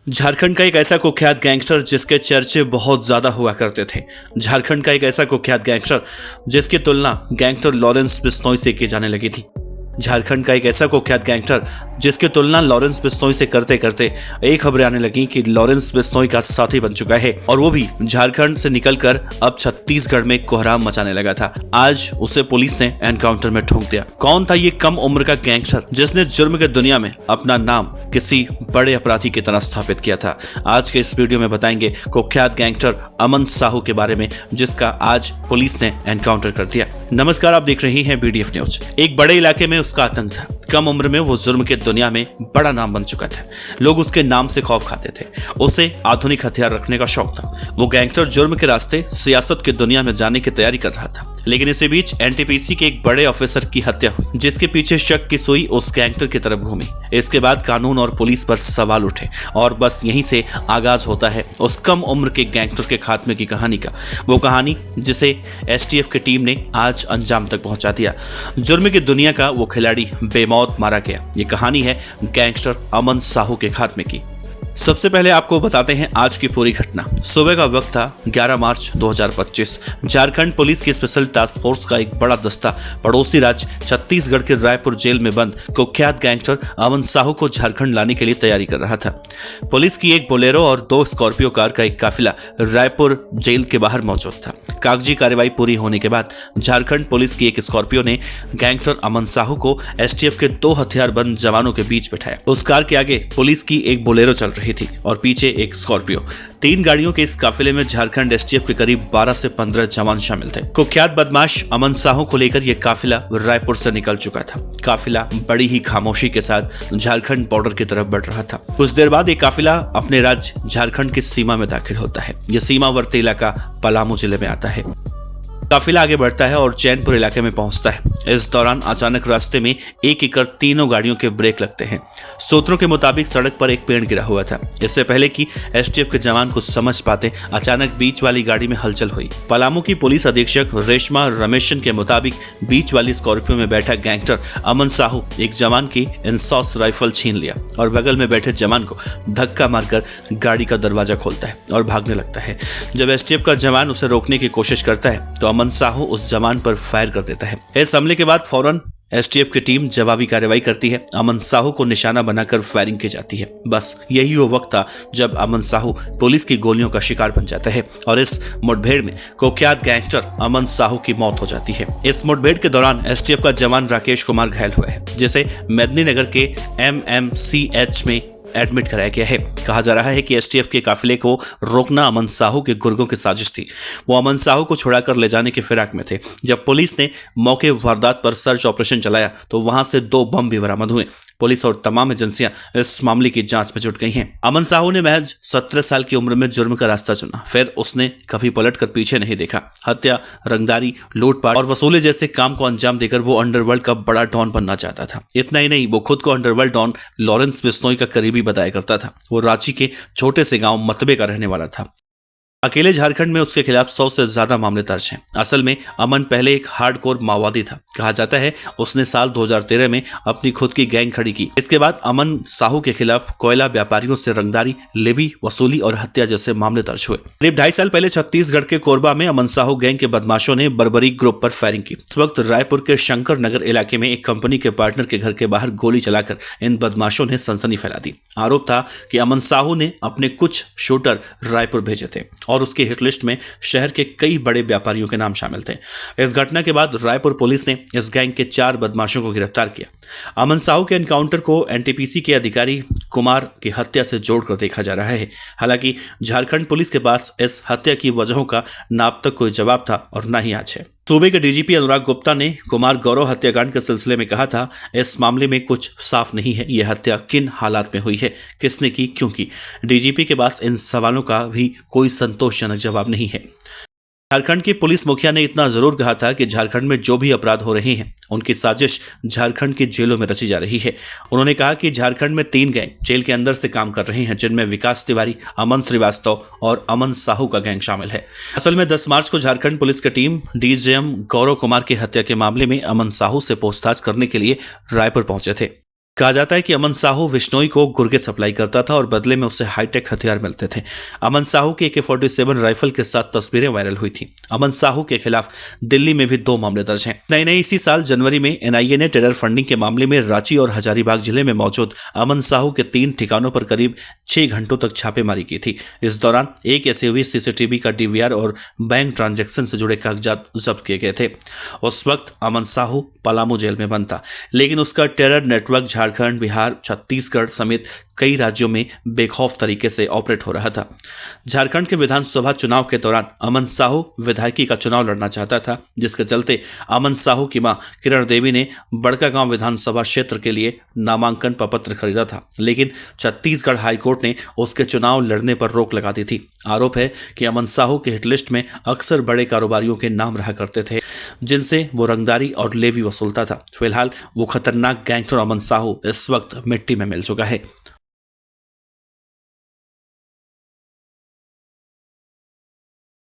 झारखंड का एक ऐसा कुख्यात गैंगस्टर जिसके चर्चे बहुत ज्यादा हुआ करते थे। झारखंड का एक ऐसा कुख्यात गैंगस्टर जिसकी तुलना गैंगस्टर लॉरेंस बिश्नोई से की जाने लगी थी। झारखंड का एक ऐसा कुख्यात गैंगस्टर जिसकी तुलना लॉरेंस बिश्नोई से करते करते एक खबरें आने लगी कि लॉरेंस बिश्नोई का साथी बन चुका है और वो भी झारखंड से निकलकर अब छत्तीसगढ़ में कोहराम मचाने लगा था। आज उसे पुलिस ने एनकाउंटर में ठोक दिया। कौन था ये कम उम्र का गैंगस्टर जिसने जुर्म के दुनिया में अपना नाम किसी बड़े अपराधी की तरह स्थापित किया था? आज के इस वीडियो में बताएंगे कुख्यात गैंगस्टर अमन साहू के बारे में, जिसका आज पुलिस ने एनकाउंटर कर दिया। नमस्कार, आप देख रहे हैं BDF न्यूज। एक बड़े इलाके में उसका आतंक था। कम उम्र में वो जुर्म के दुनिया में बड़ा नाम बन चुका था। लोग उसके नाम से खौफ खाते थे। उसे आधुनिक हथियार रखने का शौक था। वो गैंगस्टर जुर्म के रास्ते सियासत की दुनिया में जाने की तैयारी कर रहा था, लेकिन इसी बीच NTPC के एक बड़े ऑफिसर की हत्या हुई, जिसके पीछे शक की सुई उस गैंगस्टर की तरफ घूमी। इसके बाद कानून और पुलिस पर सवाल उठे और बस यहीं से आगाज होता है उस कम उम्र के गैंगस्टर के खात्मे की कहानी का। वो कहानी जिसे STF की टीम ने आज अंजाम तक पहुंचा दिया। जुर्म की दुनिया का वो खिलाड़ी बेमौत मारा गया। ये कहानी है गैंगस्टर अमन साहू के खात्मे की। सबसे पहले आपको बताते हैं आज की पूरी घटना। सुबह का वक्त था 11 मार्च 2025। झारखंड पुलिस की स्पेशल टास्क फोर्स का एक बड़ा दस्ता पड़ोसी राज्य छत्तीसगढ़ के रायपुर जेल में बंद कुख्यात गैंगस्टर अमन साहू को झारखंड लाने के लिए तैयारी कर रहा था। पुलिस की एक बोलेरो और 2 स्कॉर्पियो कार का एक काफिला रायपुर जेल के बाहर मौजूद था। कागजी कार्रवाई पूरी होने के बाद झारखंड पुलिस की एक स्कॉर्पियो ने गैंगस्टर अमन साहू को STF के 2 हथियारबंद जवानों के बीच बैठाया। उस कार के आगे पुलिस की एक बोलेरो चल रही थी और पीछे एक स्कॉर्पियो। 3 गाड़ियों के इस काफिले में झारखंड STF के करीब 12 से 15 जवान शामिल थे। कुख्यात बदमाश अमन साहू को लेकर यह काफिला रायपुर से निकल चुका था। काफिला बड़ी ही खामोशी के साथ झारखंड बॉर्डर की तरफ बढ़ रहा था। कुछ देर बाद एक काफिला अपने राज्य झारखंड की सीमा में दाखिल होता है। यह सीमावर्ती इलाका पलामू जिले में आता है। काफिला आगे बढ़ता है और चैनपुर इलाके में पहुंचता है। इस दौरान अचानक रास्ते में एक कर तीनों गाड़ियों के ब्रेक लगते हैं। सूत्रों के मुताबिक सड़क पर एक पेड़ गिरा हुआ था। इससे पहले कि STF के जवान कुछ समझ पाते, अचानक बीच वाली गाड़ी में हलचल हुई। पलामू की पुलिस अधीक्षक रेशमा रमेशन के मुताबिक बीच वाली स्कॉर्पियो में बैठा गैंगस्टर अमन साहू एक जवान की इंसॉस राइफल छीन लिया और बगल में बैठे जवान को धक्का मारकर गाड़ी का दरवाजा खोलता है और भागने लगता है। जब STF का जवान उसे रोकने की कोशिश करता है तो अमन साहू उस जवान पर फायर कर देता है। इस हमले के बाद फौरन STF की टीम जवाबी कार्रवाई करती है। अमन साहू को निशाना बनाकर फायरिंग की जाती है। बस यही वो वक्त था जब अमन साहू पुलिस की गोलियों का शिकार बन जाता है और इस मुठभेड़ में कुख्यात गैंगस्टर अमन साहू की मौत हो जाती है। इस मुठभेड़ के दौरान STF का जवान राकेश कुमार घायल हुआ है, जिसे मेदिनीनगर के MMCH में एडमिट कराया गया है। कहा जा रहा है कि STF के काफिले को रोकना अमन साहू के गुर्गों की साजिश थी। वो अमन साहू को छुड़ाकर ले जाने के फिराक में थे। जब पुलिस ने मौके वारदात पर सर्च ऑपरेशन चलाया तो वहां से 2 बम भी बरामद हुए। पुलिस और तमाम एजेंसियां इस मामले की जांच में जुट गई हैं। अमन साहू ने महज 17 साल की उम्र में जुर्म का रास्ता चुना। फिर उसने कभी पलटकर पीछे नहीं देखा। हत्या, रंगदारी, लूटपाट और वसूली जैसे काम को अंजाम देकर वो अंडरवर्ल्ड का बड़ा डॉन बनना चाहता था। इतना ही नहीं, वो खुद को अंडरवर्ल्ड डॉन लॉरेंस बिश्नोई का करीबी बताया करता था। वो रांची के छोटे से गांव मतबे का रहने वाला था। अकेले झारखंड में उसके खिलाफ 100 से ज्यादा मामले दर्ज हैं। असल में अमन पहले एक हार्डकोर माओवादी था। कहा जाता है उसने साल 2013 में अपनी खुद की गैंग खड़ी की। इसके बाद अमन साहू के खिलाफ कोयला व्यापारियों से रंगदारी, लेवी वसूली और हत्या जैसे मामले दर्ज हुए। करीब 2.5 साल पहले छत्तीसगढ़ के कोरबा में अमन साहू गैंग के बदमाशों ने बर्बरी ग्रुप पर फायरिंग की। उस वक्त रायपुर के शंकर नगर इलाके में एक कंपनी के पार्टनर के घर के बाहर गोली चलाकर इन बदमाशों ने सनसनी फैला दी। आरोप था कि अमन साहू ने अपने कुछ शूटर रायपुर भेजे थे और उसके हिट लिस्ट में शहर के कई बड़े व्यापारियों के नाम शामिल थे। इस घटना के बाद रायपुर पुलिस ने इस गैंग के 4 बदमाशों को गिरफ्तार किया। अमन साहू के एनकाउंटर को NTPC के अधिकारी कुमार की हत्या से जोड़कर देखा जा रहा है। हालांकि झारखंड पुलिस के पास इस हत्या की वजहों का न अब तक कोई जवाब था और न ही आज है। सूबे के DGP अनुराग गुप्ता ने कुमार गौरव हत्याकांड के सिलसिले में कहा था, इस मामले में कुछ साफ नहीं है। यह हत्या किन हालात में हुई है, किसने की, क्यों की। DGP के पास इन सवालों का भी कोई संतोषजनक जवाब नहीं है। झारखंड के पुलिस मुखिया ने इतना जरूर कहा था कि झारखंड में जो भी अपराध हो रहे हैं उनकी साजिश झारखंड की जेलों में रची जा रही है। उन्होंने कहा कि झारखंड में 3 गैंग जेल के अंदर से काम कर रहे हैं, जिनमें विकास तिवारी, अमन श्रीवास्तव और अमन साहू का गैंग शामिल है। असल में 10 मार्च को झारखंड पुलिस की टीम DGM गौरव कुमार की हत्या के मामले में अमन साहू से पूछताछ करने के लिए रायपुर पहुंचे थे। कहा जाता है कि अमन साहू विश्नोई को गुर्गे सप्लाई करता था और बदले में उससे हाईटेक हथियार मिलते थे। अमन साहू की AK-47 राइफल के साथ तस्वीरें वायरल हुई थी। अमन साहू के खिलाफ दिल्ली में भी 2 मामले दर्ज हैं। नई इसी साल जनवरी में NIA ने टेरर फंडिंग के मामले में रांची और हजारीबाग जिले में मौजूद अमन साहू के 3 ठिकानों पर करीब 6 घंटों तक छापेमारी की थी। इस दौरान एक SUV, CCTV का DVR और बैंक ट्रांजैक्शन से जुड़े कागजात जब्त किए गए थे। उस वक्त अमन साहू पलामू जेल में बंद था, लेकिन उसका टेरर नेटवर्क झारखंड, बिहार, छत्तीसगढ़ समेत कई राज्यों में बेखौफ तरीके से ऑपरेट हो रहा था। झारखंड के विधानसभा चुनाव के दौरान अमन साहू विधायकी का चुनाव लड़ना चाहता था, जिसके चलते अमन साहू की मां किरण देवी ने बड़कागांव विधानसभा क्षेत्र के लिए नामांकन प्रपत्र खरीदा था, लेकिन छत्तीसगढ़ हाईकोर्ट ने उसके चुनाव लड़ने पर रोक लगा दी थी। आरोप है कि अमन साहू के हिटलिस्ट में अक्सर बड़े कारोबारियों के नाम रहा करते थे, जिनसे वो रंगदारी और लेवी वसूलता था। फिलहाल वो खतरनाक गैंगस्टर अमन साहू इस वक्त मिट्टी में मिल चुका है।